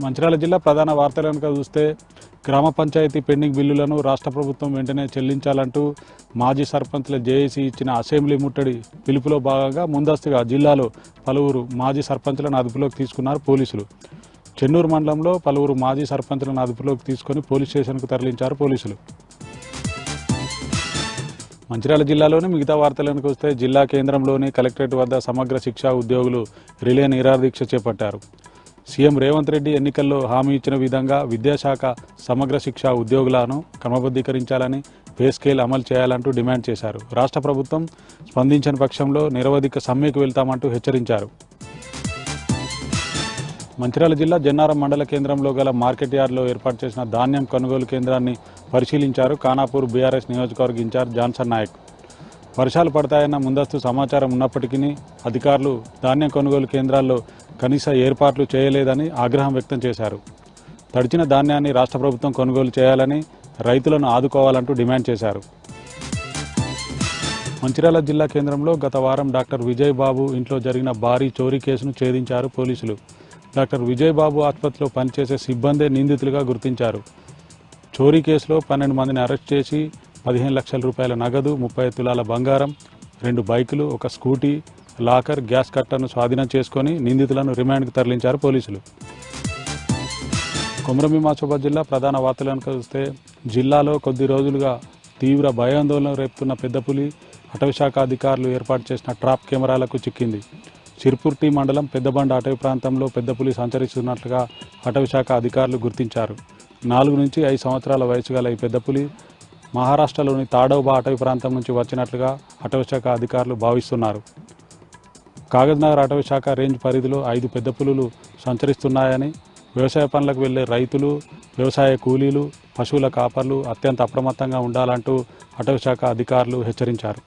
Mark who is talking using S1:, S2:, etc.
S1: మంచిర్యాల జిల్లా ప్రధాన వార్తలు కనుక చూస్తే గ్రామ పంచాయతీ పెండింగ్ బిల్లులను రాష్ట్ర ప్రభుత్వం వెంటనే చెల్లించాలంటూ మాజీ సర్పంచ్ల జేఏసీ ఇచ్చిన అసెంబ్లీ ముట్టడి పిలుపులో భాగంగా ముందస్తుగా జిల్లాలో పలువురు మాజీ సర్పంచ్లను అదుపులోకి తీసుకున్నారు పోలీసులు. చెన్నూరు మండలంలో పలువురు మాజీ సర్పంచ్లను అదుపులోకి తీసుకొని పోలీస్ స్టేషన్కు తరలించారు పోలీసులు. మంచిర్యాల జిల్లాలోని మిగతా వార్తలకు వస్తే జిల్లా కేంద్రంలోని కలెక్టరేట్ వద్ద సమగ్ర శిక్షా ఉద్యోగులు రిలే నిరాదీక్ష చేపట్టారు. సీఎం రేవంత్ రెడ్డి ఎన్నికల్లో హామీ ఇచ్చిన విధంగా విద్యాశాఖ సమగ్ర శిక్షా ఉద్యోగులను క్రమబద్ధీకరించాలని పే స్కేల్ అమలు చేయాలంటూ డిమాండ్ చేశారు. రాష్ట్ర ప్రభుత్వం స్పందించని పక్షంలో నిరవధిక సమ్మెకు వెళ్తామంటూ హెచ్చరించారు. మంచిర్యాల జిల్లా జన్నారం మండల కేంద్రంలో గల మార్కెట్ యార్డ్లో ఏర్పాటు చేసిన ధాన్యం కొనుగోలు కేంద్రాన్ని పరిశీలించారు కానాపూర్ బీఆర్ఎస్ నియోజకవర్గ ఇన్ఛార్జ్ జాన్సన్ నాయక్. వర్షాలు పడతాయన్న ముందస్తు సమాచారం ఉన్నప్పటికీ అధికారులు ధాన్యం కొనుగోలు కేంద్రాల్లో కనీస ఏర్పాట్లు చేయలేదని ఆగ్రహం వ్యక్తం చేశారు. తడిచిన ధాన్యాన్ని రాష్ట్ర ప్రభుత్వం కొనుగోలు చేయాలని, రైతులను ఆదుకోవాలంటూ డిమాండ్ చేశారు. మంచిర్యాల జిల్లా కేంద్రంలో గత వారం డాక్టర్ విజయ్ బాబు ఇంట్లో జరిగిన భారీ చోరీ కేసును ఛేదించారు పోలీసులు. డాక్టర్ విజయ్ బాబు ఆసుపత్రిలో పనిచేసే సిబ్బందే నిందితులుగా గుర్తించారు. చోరీ కేసులో 12 మందిని అరెస్ట్ చేసి 15 లక్షల రూపాయల నగదు, 30 తులాల బంగారం, 2 బైకులు, 1 స్కూటీ, లాకర్, గ్యాస్ కట్టర్ను స్వాధీనం చేసుకుని నిందితులను రిమాండ్కు తరలించారు పోలీసులు. కొమరంభీం ఆసిఫాబాద్ జిల్లా ప్రధాన వార్తలను చూస్తే జిల్లాలో కొద్ది రోజులుగా తీవ్ర భయాందోళన రేపుతున్న పెద్దపులి అటవీశాఖ అధికారులు ఏర్పాటు చేసిన ట్రాప్ కెమెరాలకు చిక్కింది. సిర్పూర్టి మండలం పెద్దబండ అటవీ ప్రాంతంలో పెద్దపులి సంచరిస్తున్నట్లుగా అటవీశాఖ అధికారులు గుర్తించారు. 4 నుంచి 5 సంవత్సరాల వయసు గల ఈ పెద్దపులి మహారాష్ట్రలోని తాడోబా అటవీ ప్రాంతం నుంచి వచ్చినట్లుగా అటవీశాఖ అధికారులు భావిస్తున్నారు. కాగజ్నగర్ అటవీశాఖ రేంజ్ పరిధిలో 5 పెద్ద పులులు సంచరిస్తున్నాయని, వ్యవసాయ పనులకు వెళ్లే రైతులు, వ్యవసాయ కూలీలు, పశువుల కాపర్లు అత్యంత అప్రమత్తంగా ఉండాలంటూ అటవీశాఖ అధికారులు హెచ్చరించారు.